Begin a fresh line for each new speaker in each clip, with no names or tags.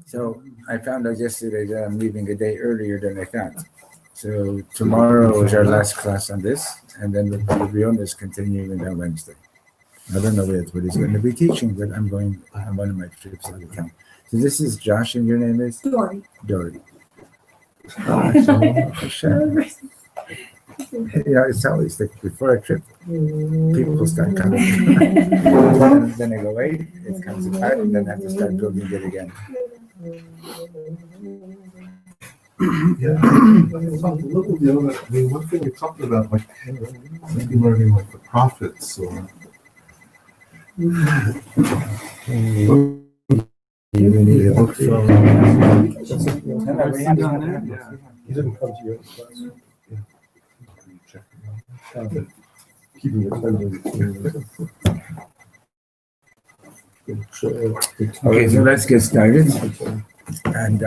So I found out yesterday that I'm leaving a day earlier than I thought. So tomorrow is our last class on this, and then the Rion is continuing on Wednesday. I don't know yet what he's going to be teaching, but I'm going on one of my trips out of town. So this is Josh, and your name is?
Dory.
Dory. Yeah, it's always like before a trip, people start coming. And then I go, wait, it comes apart, and then I have to start building it again.
Yeah, it's a little bit. I mean, one thing we talked about, like maybe learning like the prophets, or
You need a book from.
he didn't come to your class. Yeah. Check it out. Keeping attendance.
Okay, so let's get started. And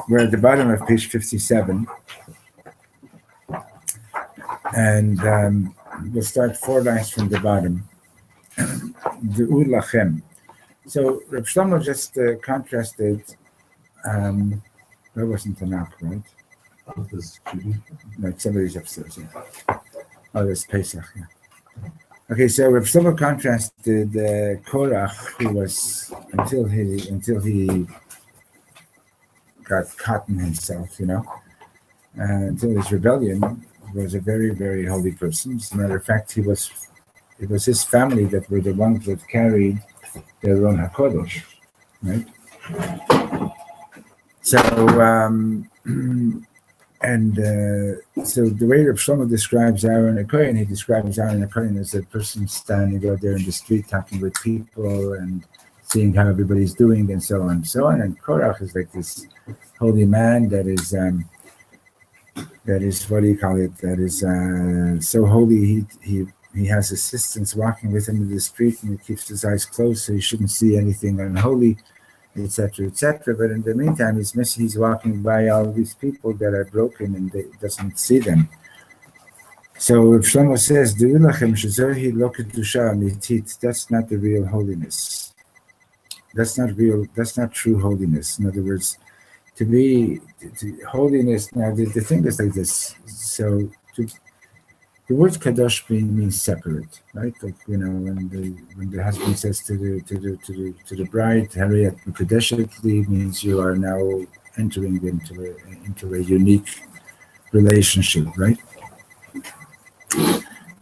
we're at the bottom of page 57, and we'll start 4 lines from the bottom. Du'u lachem. So Reb Shlomo just contrasted. That wasn't Tanakh, right? Like somebody's upstairs. Yeah. Oh, that's Pesach. Yeah. Okay, so Reb Shlomo contrasted Korach, who was until he got caught in himself, until his rebellion, was a very, very holy person. As a matter of fact, it was his family that were the ones that carried their own HaKodesh, right? So, so the way Reb Shlomo describes Aharon HaKohen, he describes Aharon HaKohen as a person standing out there in the street talking with people and seeing how everybody's doing and so on and so on. And Korach is like this holy man that is what do you call it? That is so holy. He has assistants walking with him in the street, and he keeps his eyes closed so he shouldn't see anything unholy, etc., etc. But in the meantime, he's walking by all these people that are broken, and he doesn't see them. So if Shlomo says, that's not the real holiness. That's not true holiness. In other words, holiness, now the thing is like this. So the word kadosh means separate, right? Like, when the husband says to the bride, Hariyat Mekudeshet means you are now entering into a unique relationship, right?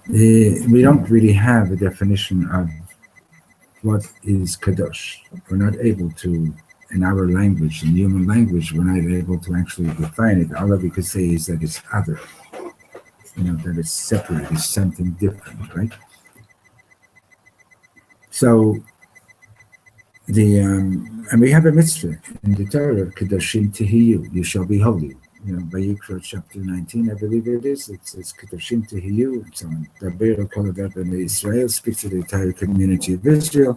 We don't really have a definition of what is kadosh. We're not able to, in our language, in human language, we're not able to actually define it. All that we could say is that it's other. That it's separate, it's something different, right? So and we have a mitzvah in the Torah, Kedoshim Tihiyu, you shall be holy. Vayikra chapter 19, I believe it is. It says Kedoshim Tehiyu and so on. Daber Kol Adab Israel, speaks to the entire community of Israel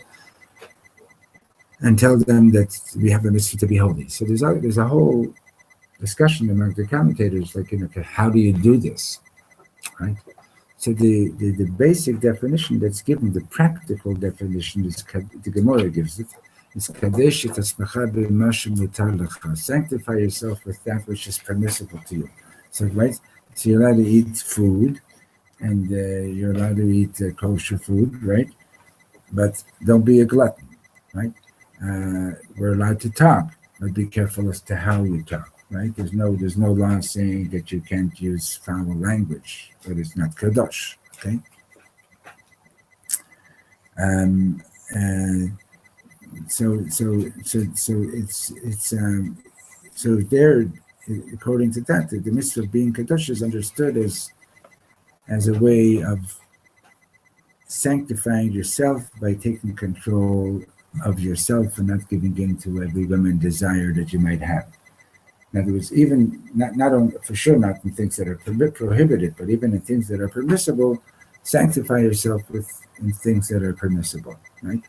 and tell them that we have a mitzvah to be holy. So there's a whole discussion among the commentators, like, how do you do this, right? So the basic definition that's given, the practical definition, is the Gemara gives it. It's Kadesh et asmecha b'ma shemutar lecha. Sanctify yourself with that which is permissible to you. So, right? So you're allowed to eat food, and you're allowed to eat kosher food, right? But don't be a glutton, right? We're allowed to talk, but be careful as to how you talk, right? There's no law saying that you can't use foul language, but it's not kadosh, okay? So there, according to that, the mitzvah of being kadosh is understood as a way of sanctifying yourself by taking control of yourself and not giving in to every woman desire that you might have. In other words, even not only, for sure not in things that are prohibited, but even in things that are permissible, sanctify yourself in things that are permissible, right?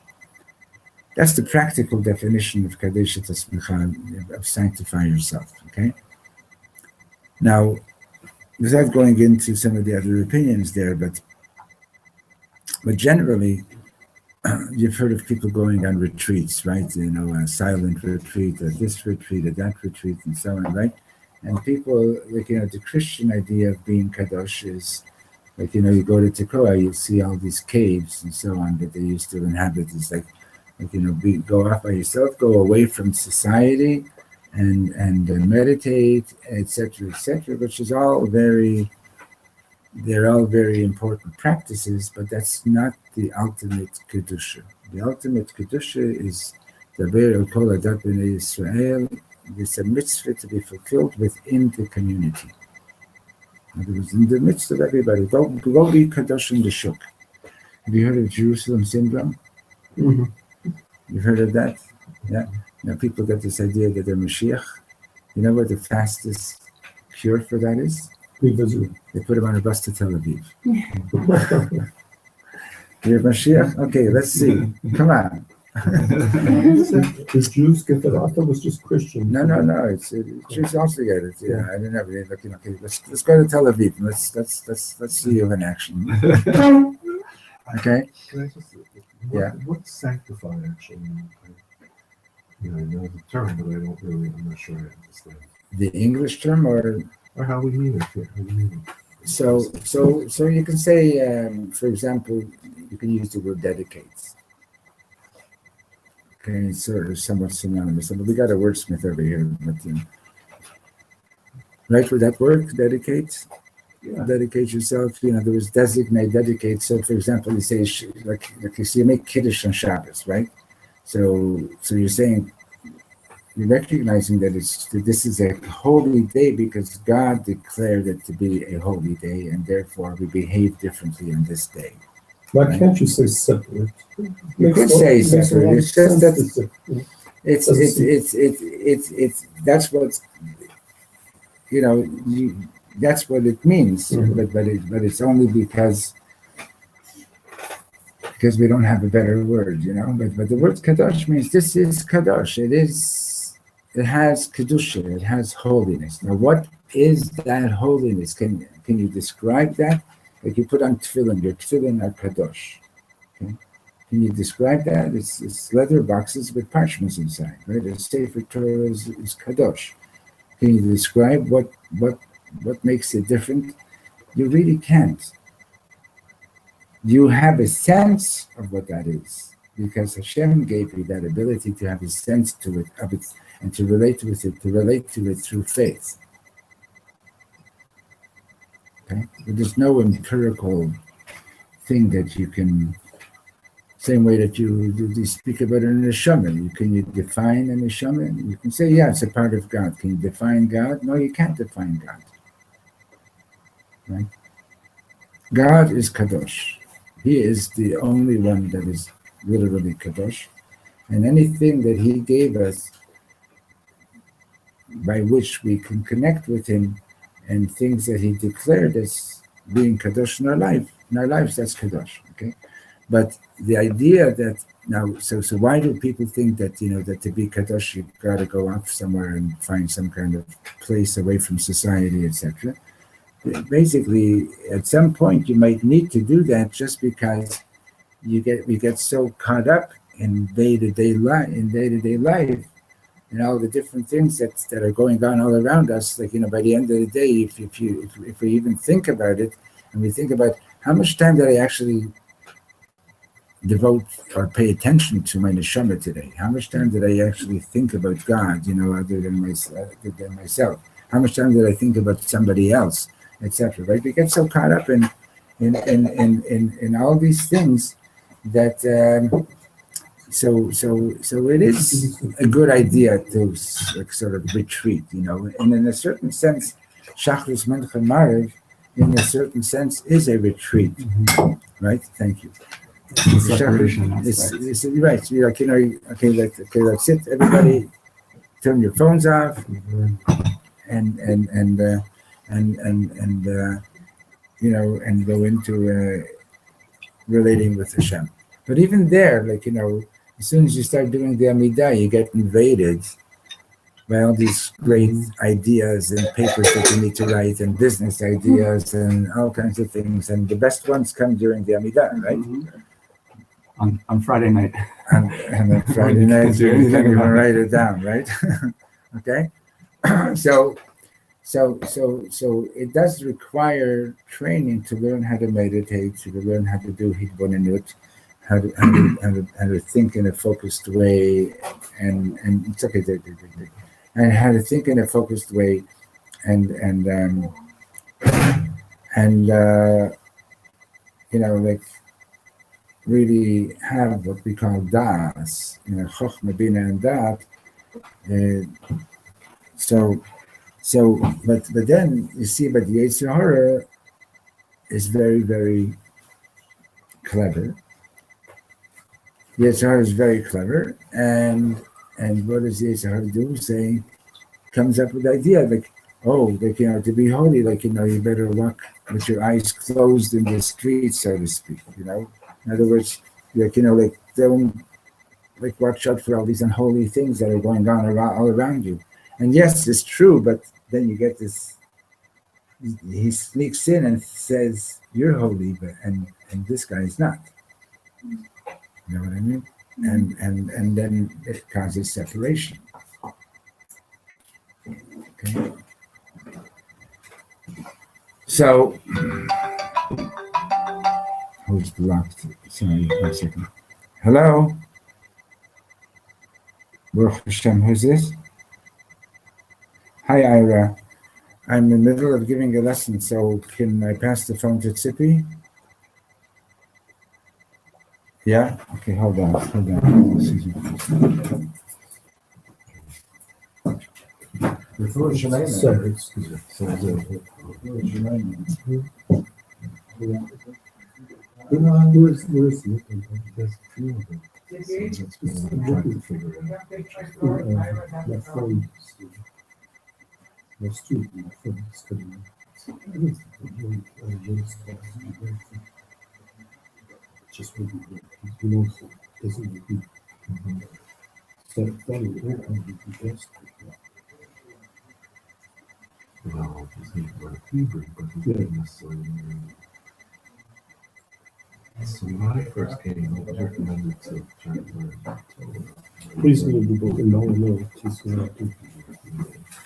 That's the practical definition of Kadesh et Asmecha, of sanctify yourself, okay? Now, without going into some of the other opinions there, but generally, you've heard of people going on retreats, right? A silent retreat, or this retreat, or that retreat, and so on, right? And people, like, the Christian idea of being Kadosh is, like, you go to Tekoa, you see all these caves and so on that they used to inhabit. It's like go off by yourself, go away from society, and meditate, etc., which is all they're all very important practices, but that's not the ultimate kedusha. The ultimate kedusha is daber el kol adat b'nei Israel. It's a mitzvah to be fulfilled within the community. In other words, in the midst of everybody. Go be kadosh in the shuk. Have you heard of Jerusalem syndrome?
Mm-hmm.
You've heard of that? Yeah. People get this idea that they're Mashiach. You know what the fastest cure for that is? They put him on a bus to Tel Aviv. You're Mashiach? Okay, let's see. Come on.
Does Jews get that? I thought it was just Christians.
No. It's Jews also get it. Yeah, I don't know. Okay, let's go to Tel Aviv. Let's see you in action. Okay.
Can I just?
Yeah.
What sanctify actually mean? I know the term, but I'm not sure I understand.
The English term, or
how we mean it? How we mean it?
So you can say, for example, you can use the word dedicates. Okay, it's sort of somewhat synonymous. But we got a wordsmith over here, but right with that word, dedicate. Yeah. Dedicate yourself. There was designate, dedicate. So, for example, you say like you make kiddush on Shabbos, right? So you're saying, you're recognizing that this is a holy day because God declared it to be a holy day, and therefore we behave differently on this day.
Why can't you say separate?
You could say separate. It's just that it's that's what that's what it means. Mm-hmm. But it's only because we don't have a better word, But the word kadosh means this is kadosh. It has kedusha. It has holiness. Now, what is that holiness? Can you describe that? Like you put on tefillin. Your tefillin are kadosh. Okay? Can you describe that? It's leather boxes with parchments inside, right? The Sefer Torah is kadosh. Can you describe what makes it different? You really can't. You have a sense of what that is because Hashem gave you that ability to have a sense to it, and to relate to it through faith. Okay? But there's no empirical thing that you can, same way that you speak about an neshama. Can you define an neshama? You can say, yeah, it's a part of God. Can you define God? No, you can't define God. Right? God is kadosh. He is the only one that is literally kadosh. And anything that he gave us by which we can connect with Him, and things that He declared as being kadosh in our lives, that's kadosh. Okay, but the idea that now, so why do people think that that to be kadosh you've got to go off somewhere and find some kind of place away from society, etc. Basically, at some point you might need to do that just because we get so caught up in day-to-day life, and all the different things that are going on all around us. Like by the end of the day, if we even think about it, and we think about how much time did I actually devote or pay attention to my neshama today? How much time did I actually think about God? Other than myself. How much time did I think about somebody else, etc. Right? We get so caught up in all these things that so it is a good idea to sort of retreat, and in a certain sense, Shachris Mincha Maariv, in a certain sense, is a retreat, right? Thank you.
Separation.
It's right. You're like, let's sit. Everybody, turn your phones off, and go into relating with Hashem. But even there, as soon as you start doing the Amidah, you get invaded by all these great ideas and papers that you need to write, and business ideas and all kinds of things. And the best ones come during the Amidah, right?
On Friday night.
And then Friday night, you can't even write it down, right? Okay? So it does require training to learn how to meditate, to learn how to do hitbonenut, how to think in a focused way, and it's okay, and how to think in a focused way, and really have what we call das, chokhmah, bina, and dat. But then you see, but the Yetzer Hara is very, very clever. The Yetzer Hara is very clever, and what does the Yetzer Hara do? Say, comes up with the idea to be holy, you better walk with your eyes closed in the street, so to speak. In other words, don't watch out for all these unholy things that are going on all around you. And yes, it's true, but then you get this. He sneaks in and says, "You're holy," and this guy is not. You know what I mean? And then it causes separation. Okay. So, who's blocked? Sorry, 1 second. Hello. Baruch Hashem, who's this? Hi, Ira. I'm in the middle of giving a lesson, so can I pass the phone to Tzipi? Yeah? Okay, hold on. Excuse me.
That's true. Just what he knows doesn't repeat. So that is the best. Well, he's not Hebrew, but he didn't necessarily. So when I first came, I was recommended to try to learn. Please do both in no,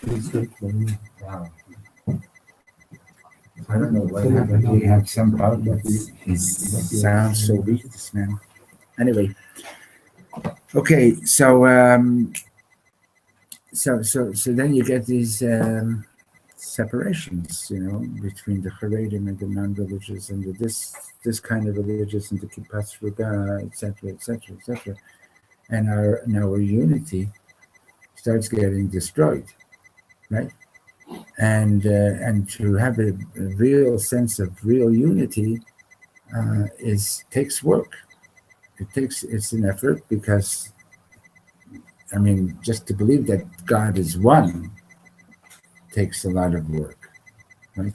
please do.
Wow. I don't know what happened. He had some problems. He sounds so weak, this man. Anyway, okay. So then you get these separations, between the Haredim and the non-religious, and this kind of religious, and the Kippah Sruga, etc. And our unity starts getting destroyed, right? And to have a real sense of real unity takes work. It's an effort, because just to believe that God is one takes a lot of work, right?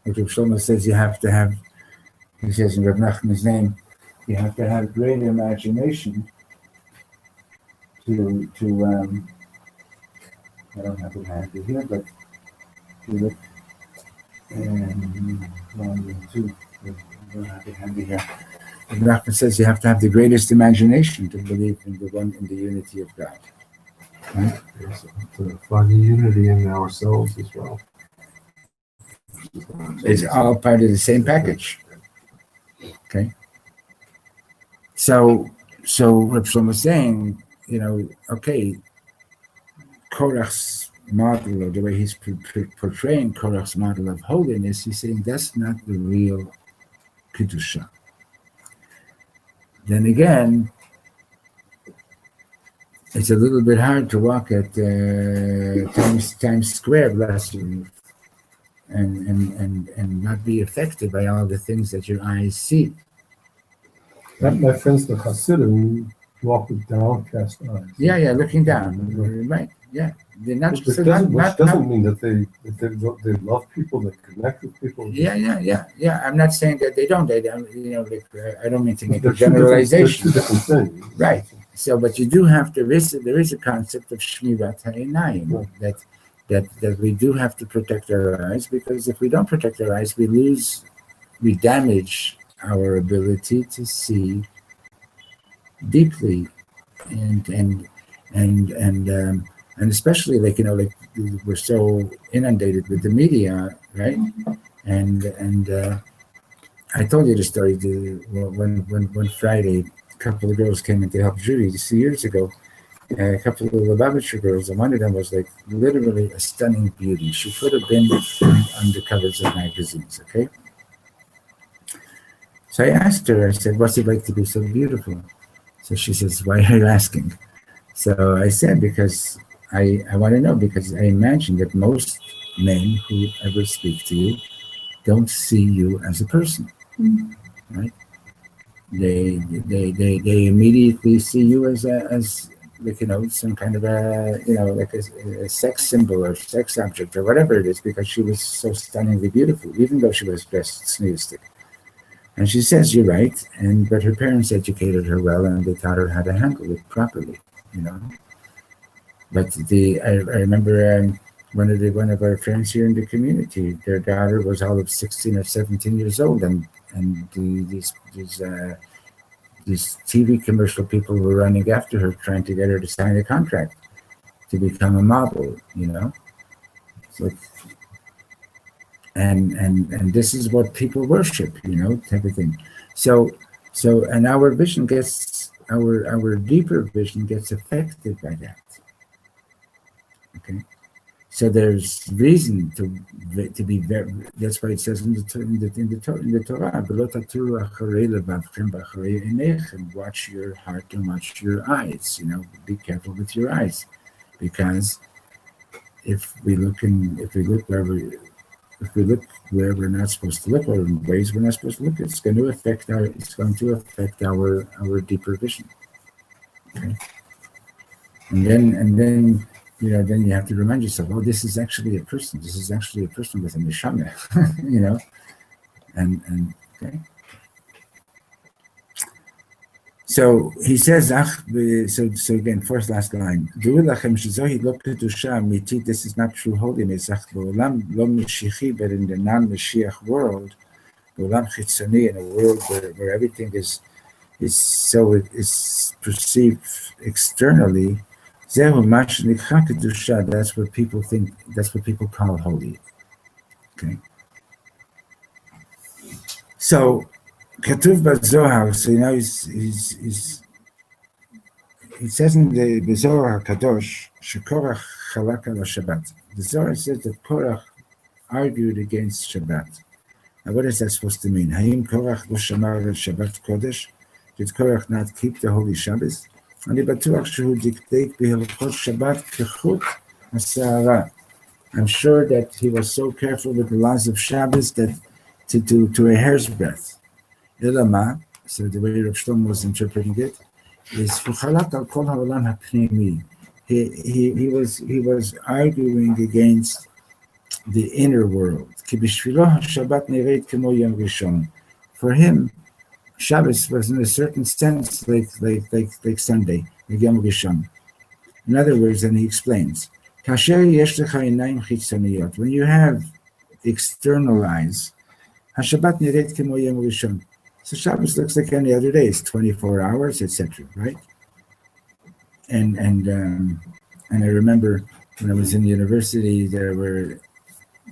Like Rav Shlomo says, you have to have, he says in Rav Nachman's name, you have to have great imagination to I don't have it handy here, but you look, volume 2, I don't have it handy here. Rav Nachman says you have to have the greatest imagination to believe in the unity of God. Right?
Yes, to find the unity in ourselves as well.
It's all part of the same package. Okay. So Rav Shlomo was saying, okay, Korach's model, or the way he's portraying Korach's model of holiness, he's saying that's not the real Kedusha. Then again, it's a little bit hard to walk at Times Square, bless you, and not be affected by all the things that your eyes see.
My friends, the Hasidim, walk with downcast eyes.
Yeah, looking down, right? Yeah, they're not.
Which doesn't mean that they love people, they connect with people.
Yeah. I'm not saying that they don't. They don't. I don't mean to make a
They're
generalization.
two different things.
Right. So, but you do have to. There is a concept of shmirat ha'einayim, that we do have to protect our eyes, because if we don't protect our eyes, we damage our ability to see deeply, and especially like we're so inundated with the media, right? And I told you the story when Friday a couple of girls came in to help Judy 2 years ago. A couple of Lubavitcher girls, and one of them was like literally a stunning beauty. She could have been on the covers of magazines, okay? So I asked her, I said, what's it like to be so beautiful? So she says, why are you asking? So I said, because I want to know, because I imagine that most men who ever speak to you don't see you as a person, right? They immediately see you as like, some kind of like a sex symbol or sex object or whatever it is, because she was so stunningly beautiful, even though she was dressed snooistic. And she says, you're right, but her parents educated her well, and they taught her how to handle it properly, But I remember one of our friends here in the community, their daughter was all of 16 or 17 years old, and these TV commercial people were running after her, trying to get her to sign a contract to become a model, So, and this is what people worship, type of thing. So and our vision gets, our deeper vision gets affected by that. Okay, so there's reason to be very. That's why it says in the Torah, and watch your heart and watch your eyes. Be careful with your eyes, because if we look where we're not supposed to look, or in ways we're not supposed to look, it's going to affect our deeper vision. Okay, and then you have to remind yourself, oh, this is actually a person. This is actually a person with a neshama, and okay. So he says, so again, first last line. This is not true holiness. But in the non-Mashiach world, in a world where everything is perceived externally, that's what people think. That's what people call holy. Okay. So. Katuv Zohar, so he says in the Zohar HaKadosh, Shekorach chalak al Shabbat. The Zohar says that Korach argued against Shabbat. Now, what is that supposed to mean? Hayim Korach lo shamar al Shabbat Kodesh? Did Korach not keep the holy Shabbos? Ani batuach shehu diktek b'hilchot Shabbat kechut ha'sa'ara. I'm sure that he was so careful with the laws of Shabbos that to a hair's breadth. Ilama, so the way Rav Shlomo was interpreting it, is he was arguing against the inner world. כי בשבילו השבת נראית כמו יום ראשון. For him, Shabbos was in a certain sense like Sunday, like Yom Rishon. In other words, and he explains, כאשר יש לך עיניים חיצוניות, when you have external eyes, השבת נראית כמו יום ראשון. So Shabbos looks like any other day. It's 24 hours, etc. Right? And I remember when I was in university, there were,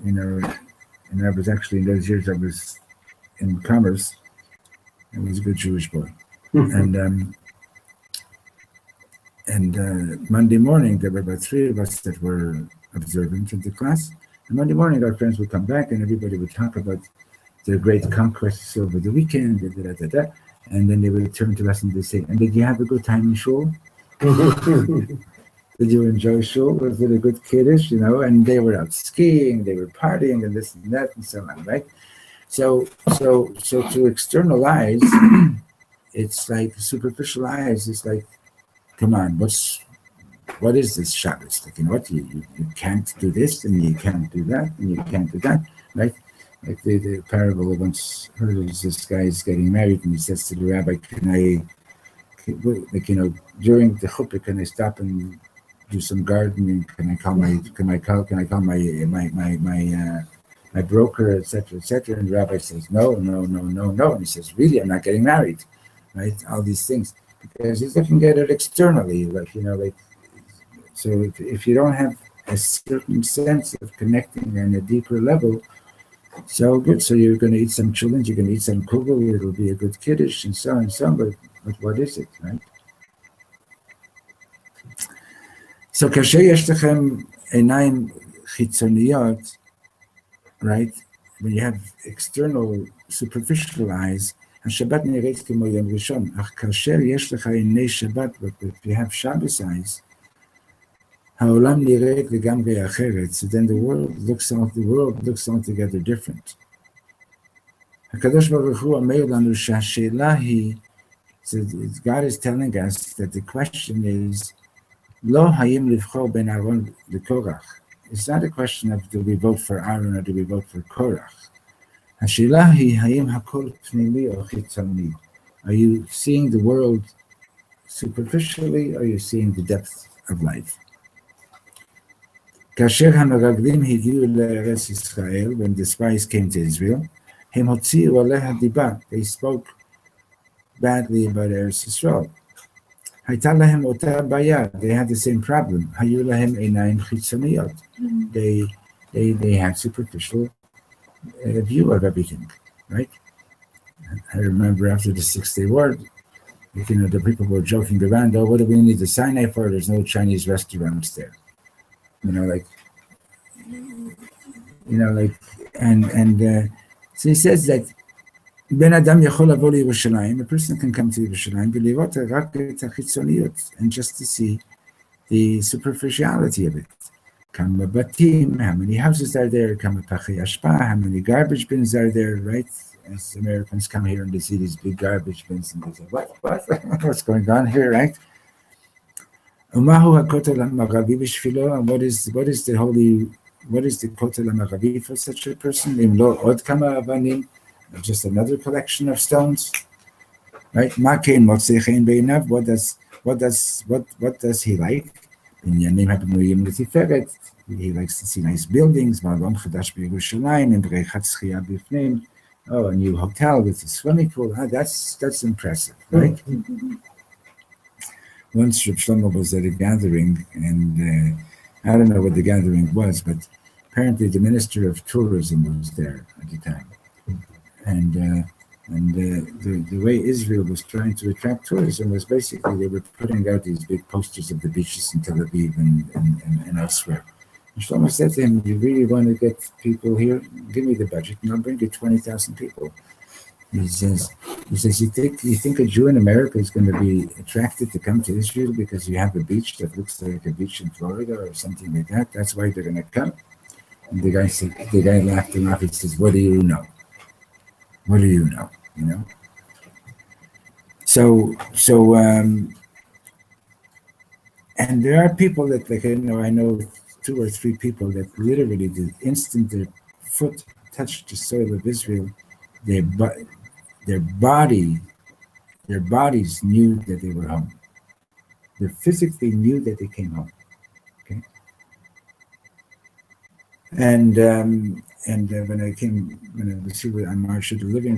and I was actually in those years I was in commerce. I was a good Jewish boy, and Monday morning there were about 3 of us that were observant in the class. And Monday morning our friends would come back and everybody would talk about their great conquests over the weekend, and then they would turn to us and they say, "And did you have a good time in shul? Did you enjoy shul? Was it a good kiddush? And they were out skiing, they were partying, and this and that, and so on, right? So to external eyes, it's like superficial eyes. It's like, come on, what is this Shabbos? Like, what you can't do this, and you can't do that, and you can't do that, right? Like the parable I once heard is this guy is getting married, and he says to the rabbi, "Can I, during the chuppah, can I stop and do some gardening? Can I call my broker, etc., etc.?" And the rabbi says, "No." And he says, "Really, I'm not getting married," right? All these things because he's looking at it externally, so if you don't have a certain sense of connecting on a deeper level, so good. So you're going to eat some children, you're going to eat some kugel, it'll be a good kiddush, and so on and so on. But what is it, right? So כאשר יש לכם עיניים חיצוניות, right? When you have external, superficial eyes, השבת נראית כמו יום ראשון. אך כאשר יש לך עיני שבת, but if you have Shabbos eyes, העולם נראית לגמרי אחרת. So then the world looks altogether different. הקדוש ברוך הוא אומר לנו שהשאלה היא, so God is telling us that the question is, לא האם לבחור בין אהרון לקורח. It's not a question of do we vote for Aharon or do we vote for Korach. השאלה היא האם הכל פנימי או חיצוני. Are you seeing the world superficially or are you seeing the depth of life? כאשר המרגלים הגיעו לארץ ישראל, when the spies came to Israel, הם הוציאו עליה דיבה. They spoke badly about Eretz Yisrael. הייתה להם אותה בעיה. They had the same problem. היו להם עיניים חיצוניות. They had superficial view of everything, right? I remember after the 6-day war, the people were joking around, "Oh, what do we need the Sinai for? There's no Chinese restaurants there." So he says that Ben Adam Yachol Avo Yerushalayim, a person can come to Yerushalayim, ולראות רק את החיצוניות, and just to see the superficiality of it. Kama batim, how many houses are there? Kama pachei ashpa, how many garbage bins are there, right? As Americans come here and they see these big garbage bins and they say, what? What's going on here, right? Umahu hakotel hamaravi b'shvilo, and what is the kotel hamaravi for such a person? Im lo od kama avanim, just another collection of stones, right? Makein motzei chen beinav, what does he like? He likes to see nice buildings. Oh, a new hotel with a swimming pool. That's impressive, right? Once Reb Shlomo was at a gathering, and I don't know what the gathering was, but apparently the Minister of Tourism was there at the time. And the way Israel was trying to attract tourism was basically they were putting out these big posters of the beaches in Tel Aviv and elsewhere. And Shlomo said to him, "You really want to get people here? Give me the budget, and I'll bring you 20,000 people." He says, "You think a Jew in America is going to be attracted to come to Israel because you have a beach that looks like a beach in Florida or something like that? That's why they're going to come?" And the guy laughed him off. He says, "What do you know? What do you know?" So and there are people that I know 2 or 3 people that literally the instant their foot touched the soil of Israel, their bodies knew that they were home. They physically knew that they came home. Okay, and when I was here on Marsha living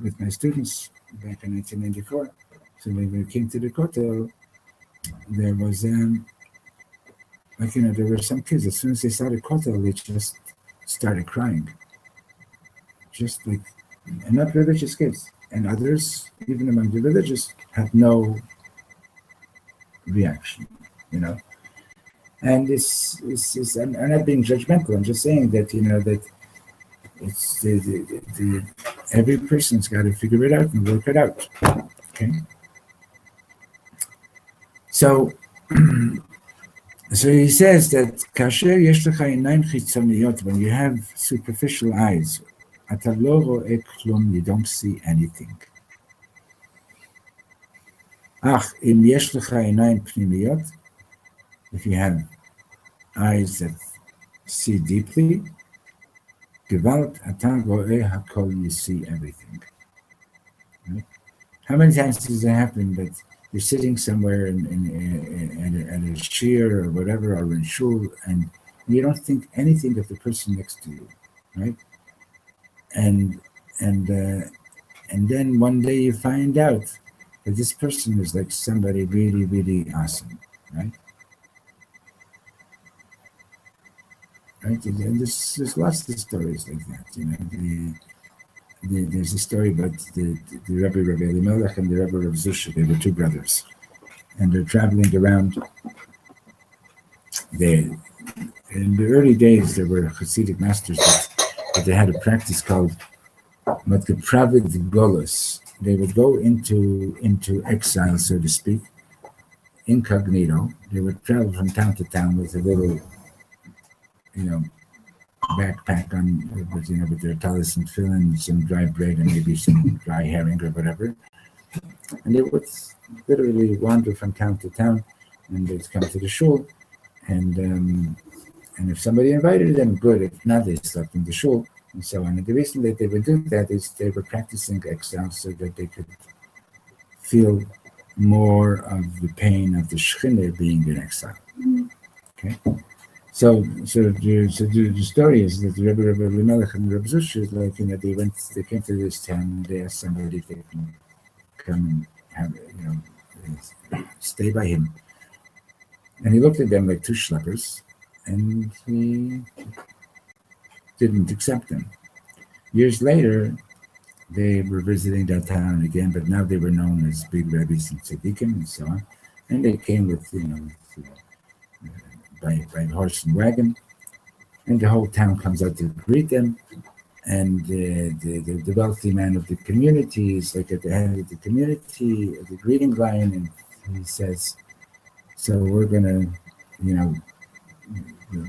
with my students back in 1994, so when we came to the Kotel, there was there were some kids. As soon as they saw the Kotel, they just started crying, just like, and not religious kids, and others, even among the religious, had no reaction, And this is, I'm not being judgmental. I'm just saying that that it's every person's got to figure it out and work it out. Okay. So, so he says that kasher yesh lecha einayim chitzoniyot, when you have superficial eyes, ata lo ro'eh klum, you don't see anything. Ach, im yesh lecha einayim pnimiyot, if you have eyes that see deeply, gewalt ata ro'eh hakol, you see everything. Right? How many times does it happen that you're sitting somewhere at a shir or whatever, or in shul, and you don't think anything of the person next to you, right? And then one day you find out that this person is like somebody really, really awesome, right? Right? And there's lots of stories like that, There's a story about the Rabbi Elimelech and the Rabbi Rav Zusha. They were 2 brothers, and they're traveling around. In the early days, there were Hasidic masters that they had a practice called Matgepravid Golos. They would go into exile, so to speak, incognito. They would travel from town to town with a little, backpack on, with their talis and tefillin, some dry bread, and maybe some dry herring or whatever. And they would literally wander from town to town, and they'd come to the shul, and if somebody invited them, good. If not, they slept in the shul, and so on. And the reason that they would do that is they were practicing exile so that they could feel more of the pain of the Shekhinah being in exile. Okay. So the story is that Rabbi Elimelech and Rabbi Zusha, they came to this town and they asked somebody if they can come and have, stay by him. And he looked at them like 2 schleppers, and he didn't accept them. Years later, they were visiting that town again, but now they were known as big rabbis and tzaddikim and so on. And they came with, by horse and wagon, and the whole town comes out to greet them, and the wealthy man of the community is like at the head of the community, at the greeting line, and he says, so we're gonna,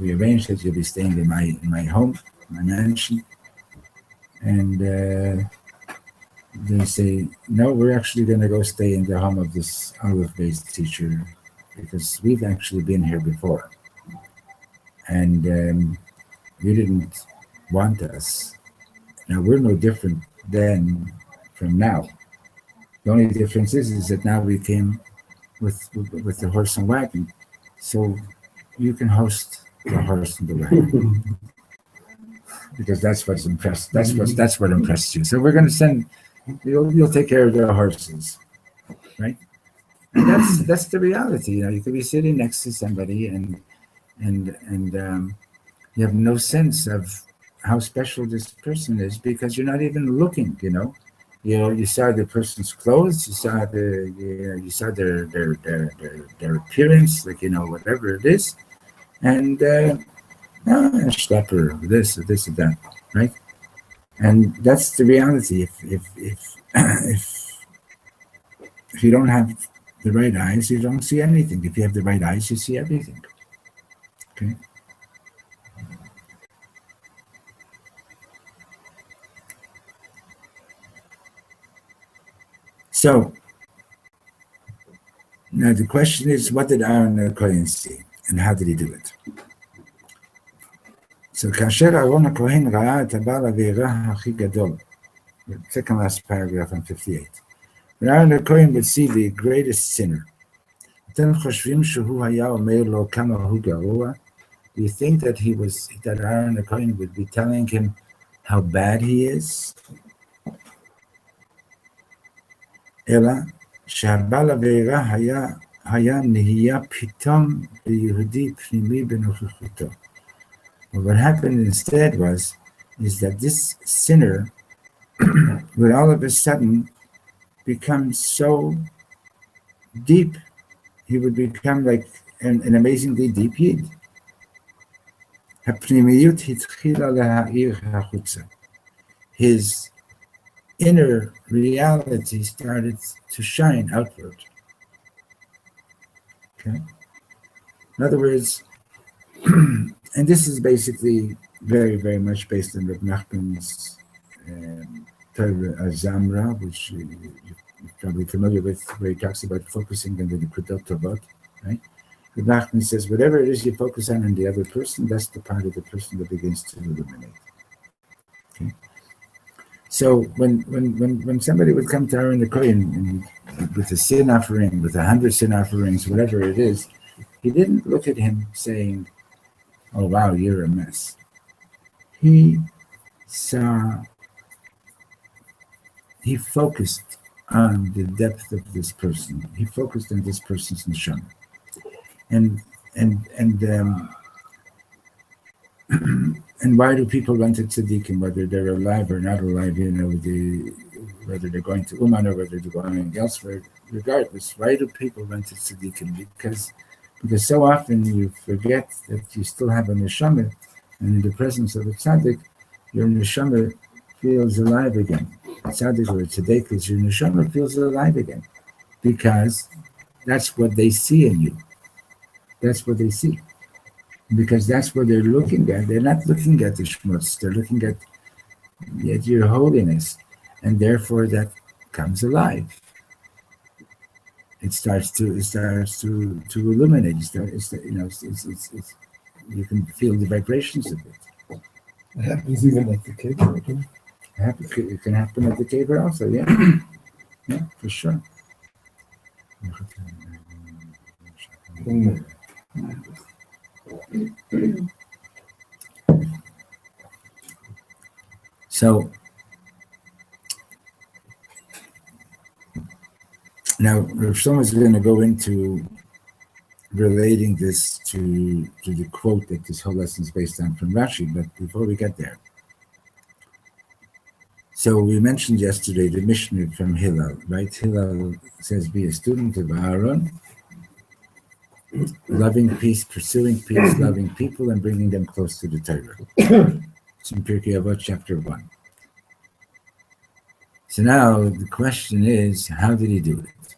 we arranged that you'll be staying in my home, my mansion, and they say, no, we're actually gonna go stay in the home of this olive-based teacher, because we've actually been here before. And you didn't want us. Now we're no different then from now. The only difference is that now we came with the horse and wagon, so you can host the horse and the wagon, because that's what's impressed. That's what impressed you. So we're going to send. You'll take care of the horses, right? And that's the reality. You could be sitting next to somebody and you have no sense of how special this person is because you're not even looking. You saw the person's clothes, you saw their appearance, like whatever it is, and a schlepper, this or that, right? And that's the reality. If you don't have the right eyes, you don't see anything. If you have the right eyes, you see everything. Okay. So now the question is, what did Aharon HaKohen see, and how did he do it? So כאשר אהרון הכהן ראה את הבעל העבירה הכי גדול, the second last paragraph on 58. When Aaron the Kohen would see the greatest sinner, אתם חושבים שהוא היה אומר לו כמה הוא גרוע? Do you think that Aaron the Kohen would be telling him how bad he is? אלא שהבעל העבירה היה נהיה פתאום ליהודי פנימי בנוכחותו. But what happened instead is that this sinner would all of a sudden become so deep. He would become like an amazingly deep yid. His inner reality started to shine outward. Okay? In other words, and this is basically very, very much based on Reb Nachman's Torah Zamra, which you're probably familiar with, where he talks about focusing on the Nikudot Tovot, right? Reb Nachman says, whatever it is you focus on in the other person, that's the part of the person that begins to illuminate. Okay? So when somebody would come to Aaron the Kohen with a sin offering, with 100 sin offerings, whatever it is, he didn't look at him saying, oh wow, you're a mess. He focused on the depth of this person. He focused on this person's neshama. And why do people run to tzaddikim, whether they're alive or not alive, whether they're going to Uman or whether they're going elsewhere, regardless, why do people run to tzaddikim? Because so often you forget that you still have a neshama, and in the presence of a tzaddik, your neshama feels alive again. A tzaddik or a tzaddik is your neshama feels alive again, because that's what they see in you. That's what they see. Because that's what they're looking at. They're not looking at the shmutz. They're looking at your holiness, and therefore that comes alive. It starts to illuminate. You can feel the vibrations of it.
It happens even at the kever.
It can happen at the kever also. Yeah, yeah, for sure. So now Rav Shlomo is going to go into relating this to the quote that this whole lesson is based on from Rashi, but before we get there, so we mentioned yesterday the Mishnah from Hillel, right? Hillel says, be a student of Aharon, loving peace, pursuing peace, loving people, and bringing them close to the Torah. It's in Pirkei Avot, chapter 1. So now the question is, how did he do it?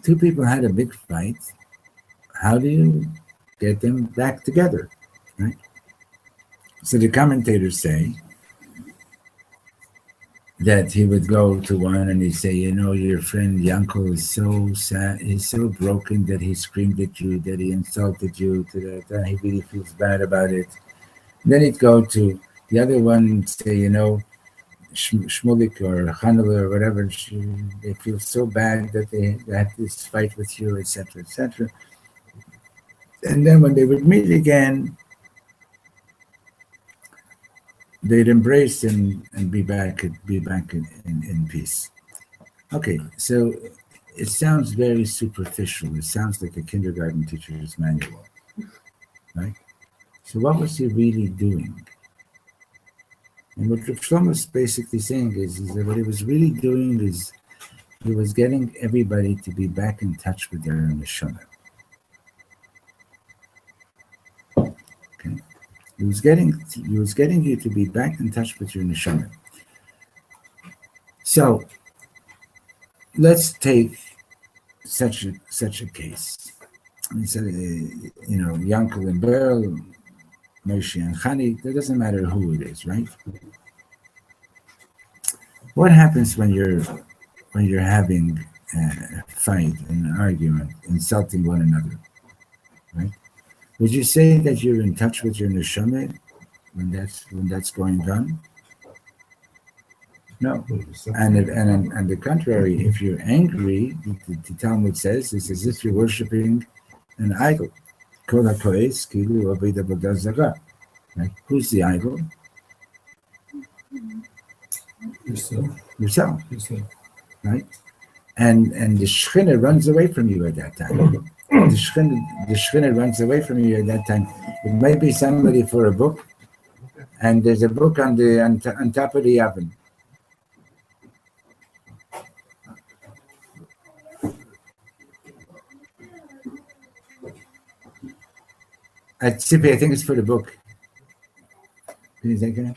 Two people had a big fight. How do you get them back together, right? So the commentators say that he would go to one and he'd say, your friend Yanko is so sad, he's so broken that he screamed at you, that he insulted you, that he really feels bad about it. And then he'd go to the other one and say, Shmulik or Chanel or whatever, they feel so bad that they had this fight with you, etc., etc. And then when they would meet again, they'd embrace and be back in peace. Okay, so it sounds very superficial. It sounds like a kindergarten teacher's manual, right? So what was he really doing? And what Rav Shlomo is basically saying is that what he was really doing is he was getting everybody to be back in touch with their neshama. Okay, he was getting you to be back in touch with your neshama. So let's take such a case. He said, Yankel and Beryl, Moshe and Chani, it doesn't matter who it is, right? What happens when you're having a fight, an argument, insulting one another, right? Would you say that you're in touch with your neshama when that's going on? No. And the contrary, if you're angry, the Talmud says it's as if you're worshiping an idol. Kol hakohes kilu aved avodah zarah. Right? Who's the idol? Yourself. Right? And the Shekhinah runs away from you at that time. The Shekhinah runs away from you at that time. It might be somebody for a book, and there's a book on top of the oven. At Sippy, I think it's for the book. Can you take it?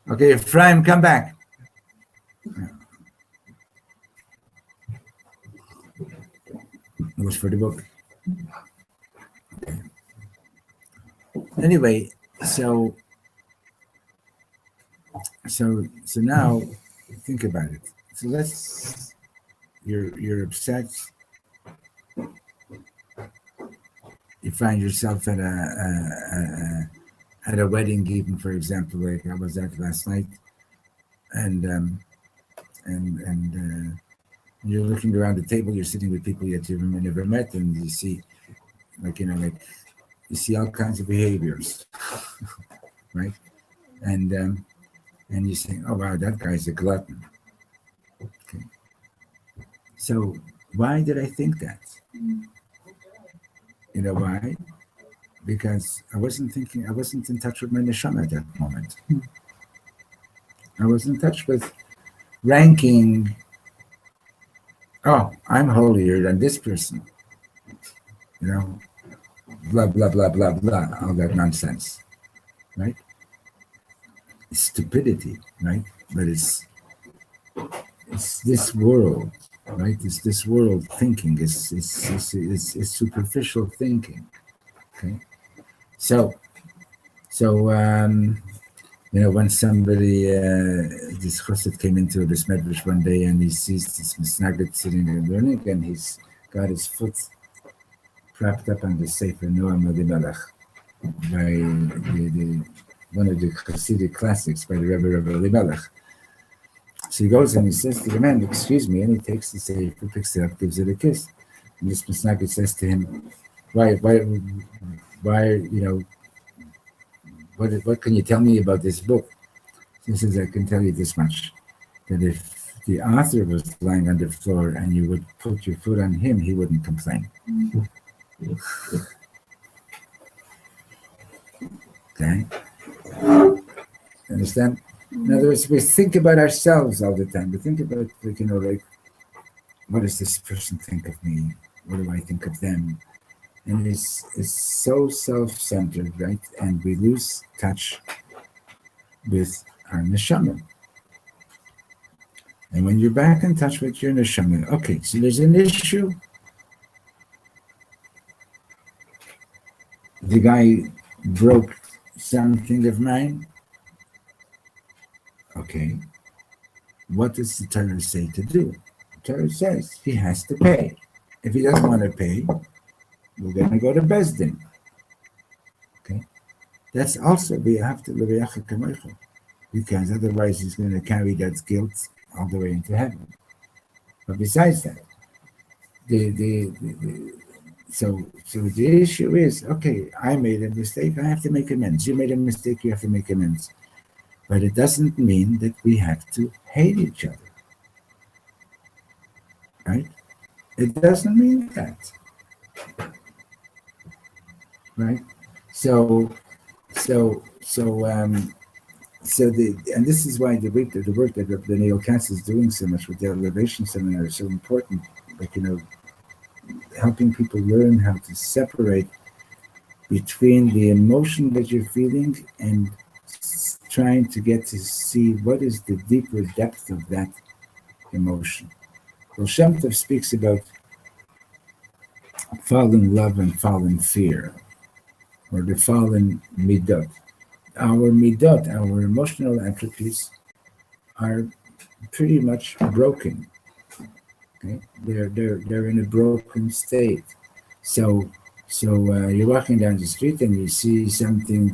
Okay, Ephraim, come back. It was for the book. Anyway, so now think about it. So you're upset. You find yourself at a wedding, even, for example, like I was at last night, and you're looking around the table. You're sitting with people that you've never met, and you see, you see all kinds of behaviors, right? And you say, "Oh wow, that guy's a glutton." Okay. So why did I think that? You know why? Because I wasn't in touch with my neshama at that moment. I was in touch with ranking. Oh, I'm holier than this person. You know, blah, blah, blah, blah, blah, all that nonsense, right? It's stupidity, right? But it's this world, right? It's this world thinking. It's superficial thinking, okay? So when somebody, this chassid came into this medrash one day and he sees this misnagid sitting there learning, and he's got his foot propped up on the Sefer Noam Elimelech by one of the Hasidic classics by the Rebbe Elimelech. So he goes and he says to the man, "Excuse me," and he takes the Sefer, picks it up, gives it a kiss. And this misnagid says to him, why, what can you tell me about this book? He says, I can tell you this much, that if the author was lying on the floor and you would put your foot on him, he wouldn't complain. Okay? Understand? In other words, we think about ourselves all the time. We think about, what does this person think of me? What do I think of them? And it's so self-centered, right? And we lose touch with our neshama. And when you're back in touch with your neshama, okay, so there's an issue. The guy broke something of mine. Okay, what does the Torah say to do? The Torah says he has to pay. If he doesn't want to pay, we're going to go to Beis Din. Okay, that's also we have to because otherwise he's going to carry that guilt all the way into heaven. But besides that, so the issue is, okay, I made a mistake, I have to make amends. You made a mistake, you have to make amends. But it doesn't mean that we have to hate each other, right? It doesn't mean that. Right, and this is why the work that the Neil Katz is doing so much with the elevation seminar is so important. Helping people learn how to separate between the emotion that you're feeling and trying to get to see what is the deeper depth of that emotion. Well, Shem Tov speaks about fallen love and fallen fear, or the fallen midot. Our midot, our emotional attributes, are pretty much broken. Okay, they're in a broken state. So So you're walking down the street and you see something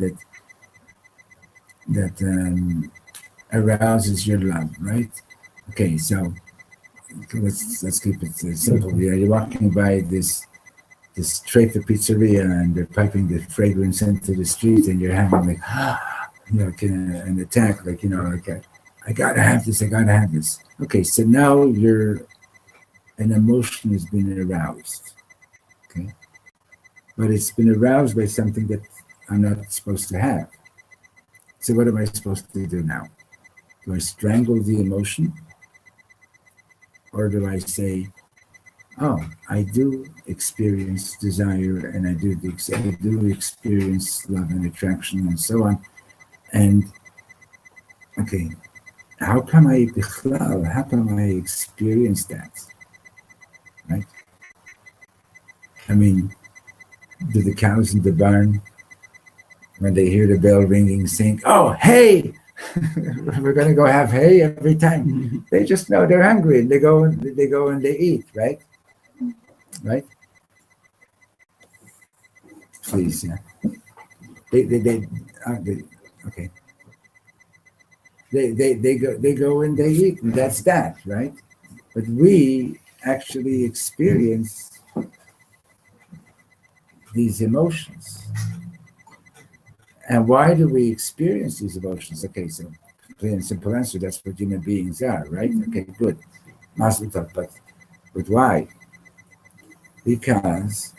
that arouses your love, right? Okay, so let's keep it simple. Yeah, you're walking by this Trafer pizzeria and they're piping the fragrance into the street, and you're having like, an attack, like I gotta have this, I gotta have this. Okay, so now an emotion has been aroused. Okay, but it's been aroused by something that I'm not supposed to have. So what am I supposed to do now? Do I strangle the emotion? Or do I say, oh, I do experience desire and I do experience love and attraction and so on. And okay, how come I experience that? Right? I mean, do the cows in the barn, when they hear the bell ringing, think, oh, hay! We're going to go have hay every time. They just know they're hungry and they go and they eat, right? Right? Please, yeah. Okay. They go and they eat, and that's that, right? But we actually experience these emotions. And why do we experience these emotions? Okay, so plain and simple answer, that's what human beings are, right? Okay, good. Mazel tov, but why? Because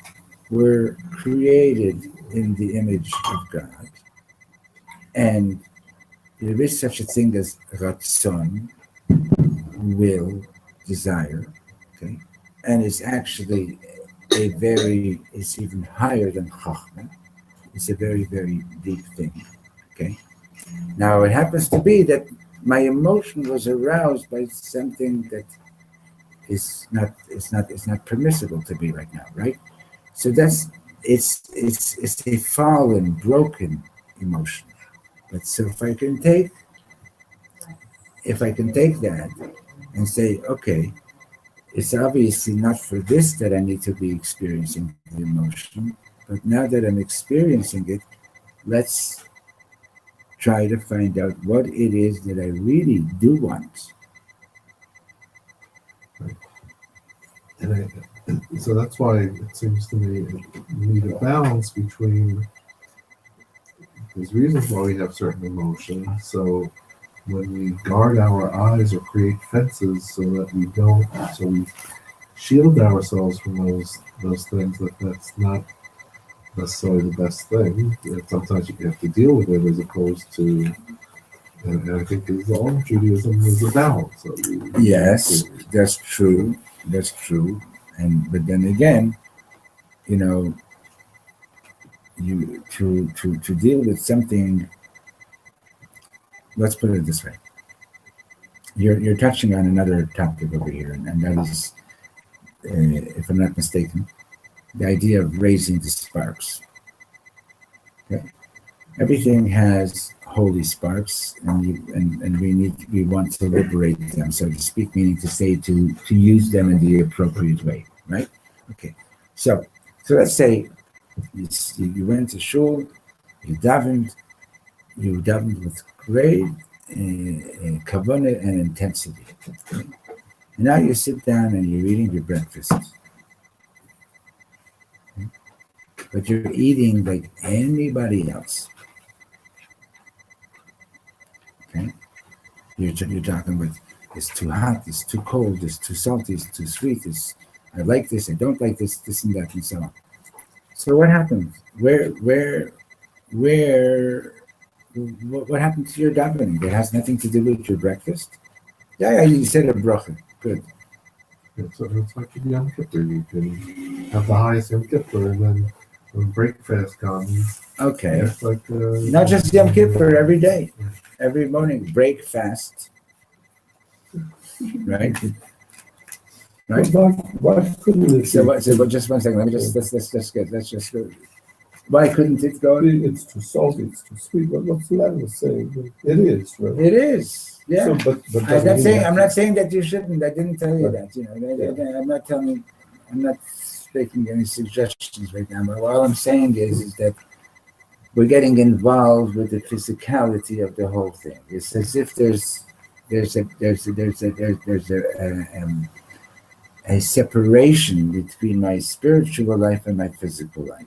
we're created in the image of God. And there is such a thing as ratzon, will, desire, okay? And it's actually it's even higher than chachma. It's a very, very deep thing, okay? Now, it happens to be that my emotion was aroused by something that is not permissible to be right now, right? So it's a fallen, broken emotion. But so if I can take that and say, okay, it's obviously not for this that I need to be experiencing the emotion, but now that I'm experiencing it, let's try to find out what it is that I really do want.
So that's why it seems to me we need a balance between, there's reasons why we have certain emotions. So when we guard our eyes or create fences so that we shield ourselves from those things, that's not necessarily the best thing. And sometimes you have to deal with it as opposed to, and I think all of Judaism is a balance. So
Yes, that's true. But then again, you to deal with something. Let's put it this way. You're touching on another topic over here, and that is, if I'm not mistaken, the idea of raising the sparks. Okay, everything has holy sparks, and we want to liberate them, so to speak, meaning to say to use them in the appropriate way, right? Okay, so let's say you went to shul, you davened with great kavanah and intensity. And now you sit down and you're eating your breakfast. But you're eating like anybody else. Okay? You're talking about it's too hot, it's too cold, it's too salty, it's too sweet, I like this, I don't like this and that, and so on. So what happened? What happened to your davening? That has nothing to do with your breakfast? Yeah, you said a bracha. Good.
So it's like Yom Kippur. You can have the highest Yom Kippur, and then when breakfast comes,
Okay.
it's like
Not just Yom Kippur, every day. Every morning, break fast. Right? Right?
Why couldn't it
So just one second. Let's just go. Why couldn't it go?
it's too salty, it's too sweet? What's the matter with saying it is, right?
It is. Yeah.
So, but
I'm not saying that you shouldn't. I didn't tell you that. I'm not making any suggestions right now. But all I'm saying is that we're getting involved with the physicality of the whole thing. It's as if there's a separation between my spiritual life and my physical life.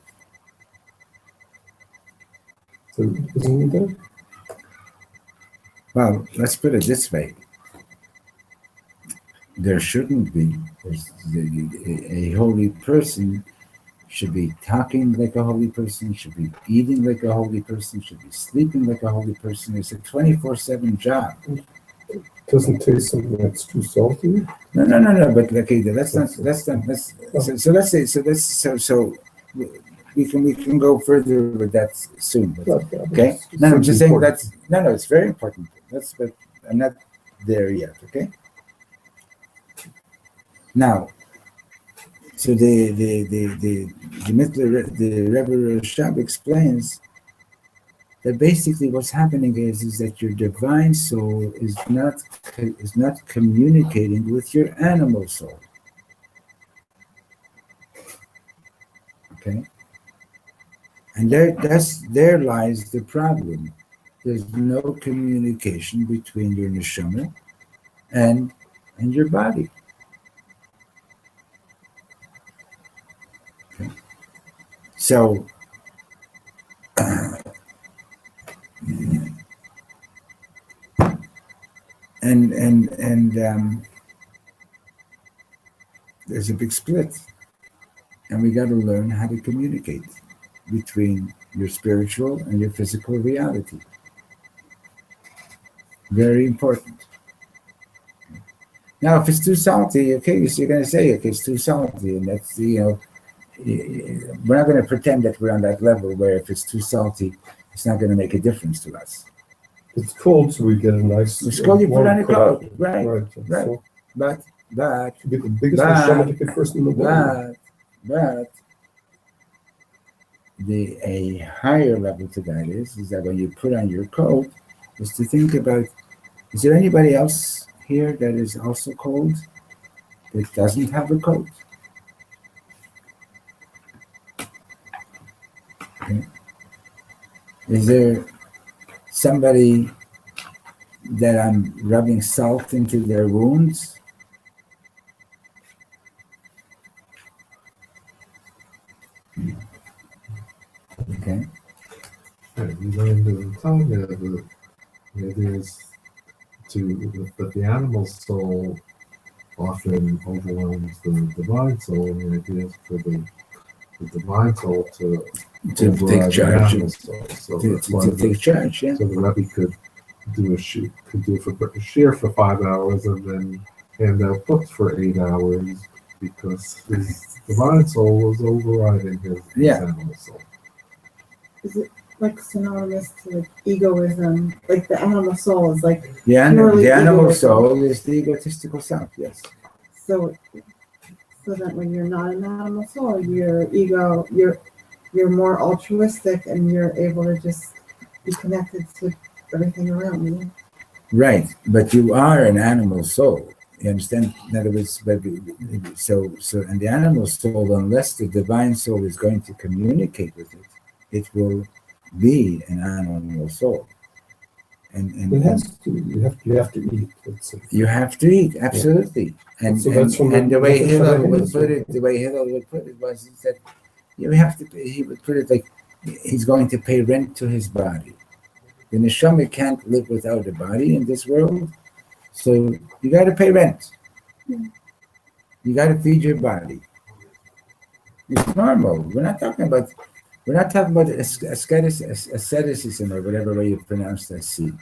So isn't it there?
Well, let's put it this way. There shouldn't be. A holy person should be talking like a holy person, should be eating like a holy person, should be sleeping like a holy person. It's a 24/7 job.
Doesn't taste something that's too salty.
No. But okay, let's we can go further with that soon. But, okay. No, I'm just saying that's it's very important. But I'm not there yet. Okay. Now, so the Rebbe Rashab explains that basically what's happening is that your divine soul is not communicating with your animal soul. Okay, and there lies the problem. There's no communication between your neshama and your body. Okay. So. And there's a big split, and we got to learn how to communicate between your spiritual and your physical reality. Very important. Now, if it's too salty, okay, so you're going to say, okay, it's too salty, and that's, we're not going to pretend that we're on that level where if it's too salty, it's not going to make a difference to us.
It's cold, so we get a nice.
It's cold, you put on a coat, right.
So
But
to be the biggest Hashemitic person in the world.
But a higher level to that is that when you put on your coat, is to think about, is there anybody else here that is also cold that doesn't have a coat? Okay. Is there somebody that I'm rubbing salt into their wounds? Okay.
We learned in Tanya that the animal soul often overwhelms the divine soul, and the idea is for the divine soul to
take charge.
So
To take charge, yeah.
So the Rebbe could do a share for 5 hours and then hand out books for 8 hours because his divine soul was overriding his animal soul.
Is it like synonymous to like egoism? Like the animal soul is like
The animal
egoism.
soul is the egotistical self, yes.
So that when you're not an animal soul, your ego, you're more altruistic and you're able to just be connected to everything around you.
Right, but you are an animal soul. You understand? In other words, so and the animal soul, unless the divine soul is going to communicate with it, it will be an animal soul. And
it has to. You have to eat.
You have to eat, absolutely. Yeah. And the way Hillel would put it, was that you have to. He would put it like he's going to pay rent to his body. The neshama can't live without a body in this world, so you got to pay rent. You got to feed your body. It's normal. We're not talking about asceticism or whatever way you pronounce that C.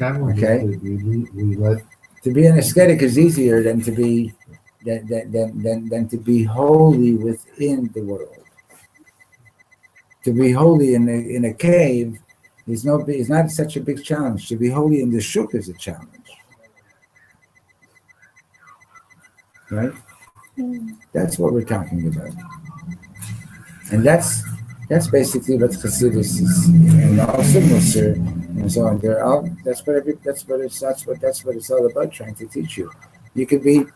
Okay.
To be an ascetic is easier than to be than to be holy within the world. To be holy in a cave is not such a big challenge. To be holy in the shuk is a challenge, right? That's what we're talking about, and that's basically what Chassidus is, and also Musar and so on. That's what it's all about, trying to teach you. You could be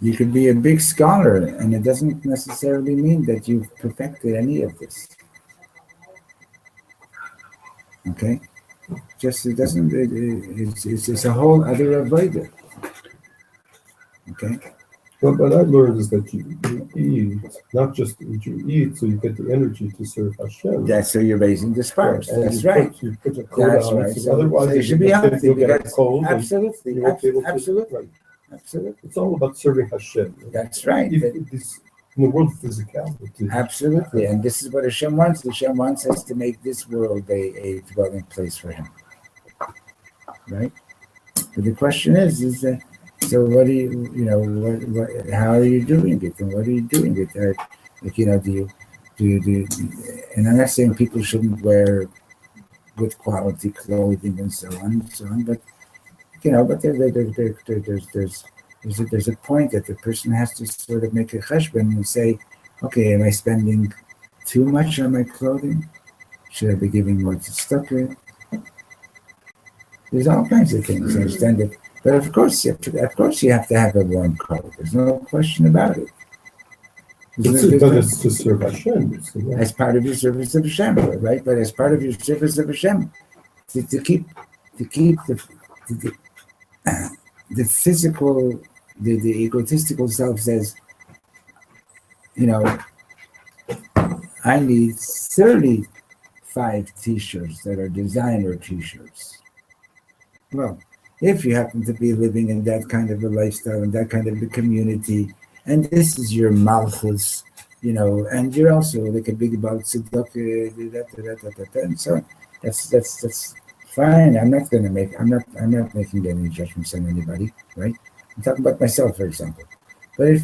You could be a big scholar, and it doesn't necessarily mean that you've perfected any of this. Okay? Just it doesn't. It's a whole other avodah. Okay.
But what I learned is that you eat, not just that you eat, so you get the energy to serve Hashem.
That's so you're raising the sparks.
And
That's
you
right.
you put a coat
That's
on
right.
it,
So
otherwise
you should be healthy
you'll get a
because
cold. And
absolutely,
you won't be able to,
absolutely,
right.
absolutely.
It's all about serving Hashem.
That's right.
In the world of physicality.
Absolutely, and this is what Hashem wants. Hashem wants us to make this world a dwelling place for Him. Right? But the question is so what do what how are you doing it, and what are you doing it? Like, do you, and I'm not saying people shouldn't wear good quality clothing and so on, but but there's a point that the person has to sort of make a cheshbon and say, okay, am I spending too much on my clothing? Should I be giving more to stucker? There's all kinds of things. I understand it, but of course you have to have a warm coat. There's no question about it.
But it's to serve Hashem.
As part of your service of Hashem, right? But as part of your service of Hashem, to keep the physical, the egotistical self says, I need 35 t-shirts that are designer t-shirts. Well, if you happen to be living in that kind of a lifestyle and that kind of a community, and this is your malchus, and you're also like a big about tzedakah, and so on. That's fine. I'm not making any judgments on anybody, right? I'm talking about myself, for example. But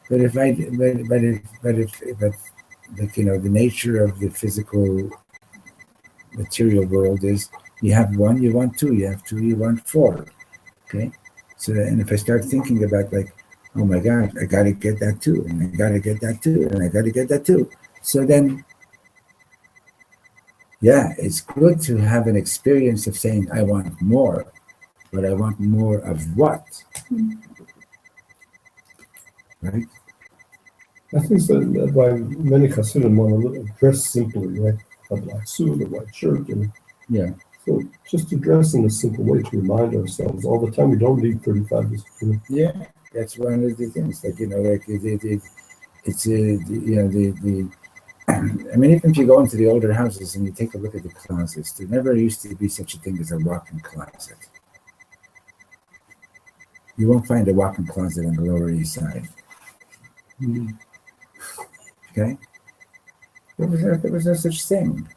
the nature of the physical material world is you have one, you want two, you have two, you want four. Okay? So, and if I start thinking about like, oh my God, I got to get that too, and I got to get that too, and I got to get that too. So then, yeah, it's good to have an experience of saying, I want more, but I want more of what? Right?
I think that why many Hasidim want to dress simply, right? A black suit, a white shirt, and
yeah.
So just to dress in a simple way to remind ourselves all the time we don't need 35 years.
Yeah, that's one of the things. Like I mean, even if you go into the older houses and you take a look at the closets, there never used to be such a thing as a walk-in closet. You won't find a walk-in closet on the Lower East Side.
Mm-hmm.
Okay? There was no such thing.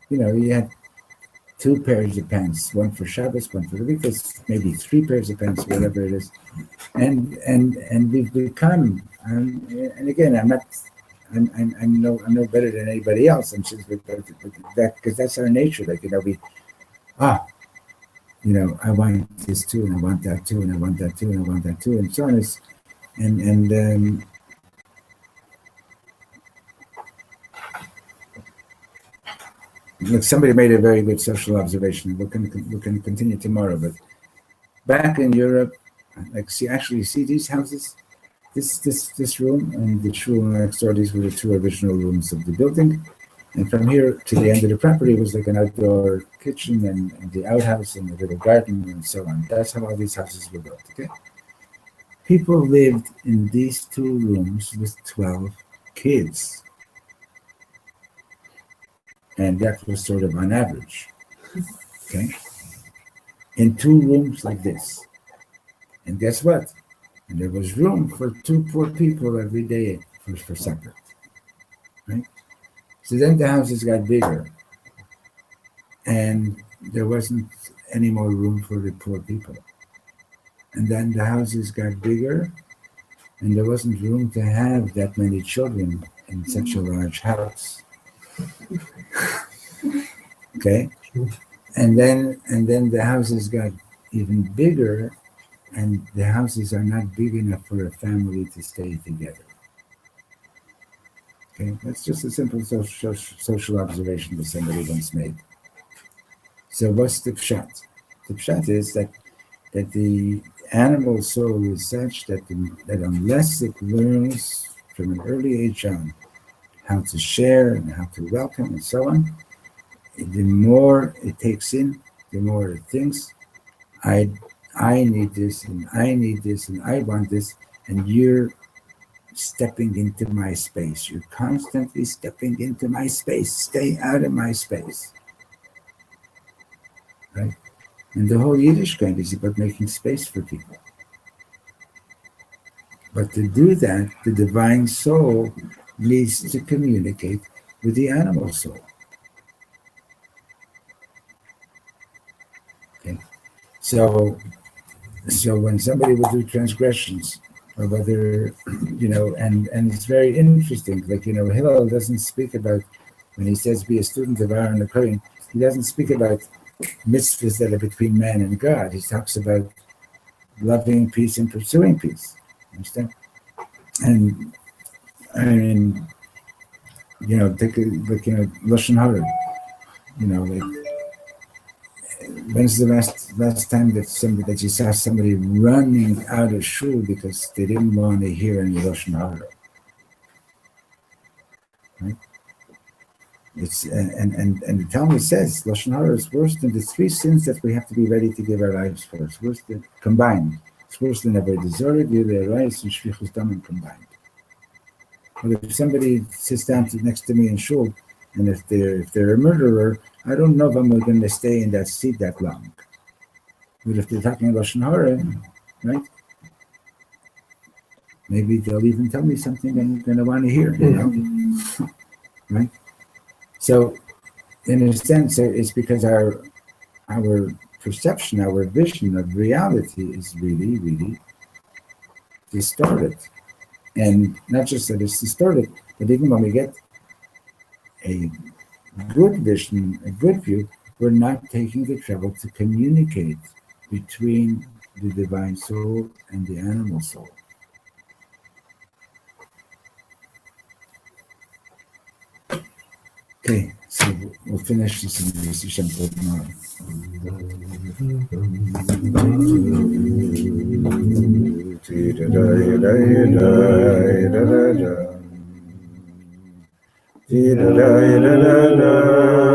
You had 2 pairs of pants, one for Shabbos, one for the week. There's maybe 3 pairs of pants, whatever it is. And we've become, and again, I'm no better than anybody else. I'm just because that's our nature. Like I want this too, and I want that too, and I want that too, and I want that too, and so on. Look, somebody made a very good social observation. We're going to continue tomorrow, but back in Europe, see these houses, this room and the room next door. These were the 2 original rooms of the building, and from here to the end of the property was like an outdoor kitchen and the outhouse and a little garden and so on. That's how all these houses were built. Okay, people lived in these 2 rooms with 12 kids. And that was sort of on average, okay? In 2 rooms like this. And guess what? And there was room for 2 poor people every day for supper, right? So then the houses got bigger. And there wasn't any more room for the poor people. And then the houses got bigger, and there wasn't room to have that many children in such a large house. Okay, and then the houses got even bigger, and the houses are not big enough for a family to stay together. Okay, that's just a simple social observation that somebody once made. So what's the pshat? The pshat is that animal soul is such that, that unless it learns from an early age on how to share and how to welcome and so on, the more it takes in, the more it thinks, I need this and I need this and I want this, and you're stepping into my space. You're constantly stepping into my space. Stay out of my space. Right? And the whole Yiddishkeit is about making space for people. But to do that, the divine soul needs to communicate with the animal soul. Okay. So when somebody will do transgressions, or whether, and it's very interesting, like, Hillel doesn't speak about, when he says be a student of Aharon and HaKohen, he doesn't speak about mitzvahs that are between man and God. He talks about loving peace and pursuing peace. Understand? And I mean, take a look, Lashon Hara. When's the last time that you saw somebody running out of shul because they didn't want to hear any Lashon Hara? Right? It's and the Talmud says Lashon Hara is worse than the three sins that we have to be ready to give our lives for. It's worse than combined. It's worse than Avodah Zarah, Yirei Arayos, and Shvichus Damim combined. But if somebody sits down next to me in shul, and if they're a murderer, I don't know if I'm going to stay in that seat that long. But if they're talking about Lashon Hara, right? Maybe they'll even tell me something I'm going to want to hear, right? So, in a sense, it's because our perception, our vision of reality is really, really distorted. And not just that it's distorted, but even when we get a good vision, a good view, we're not taking the trouble to communicate between the divine soul and the animal soul. Okay, so we'll finish this in the Yisrael for tomorrow. Da da da da da.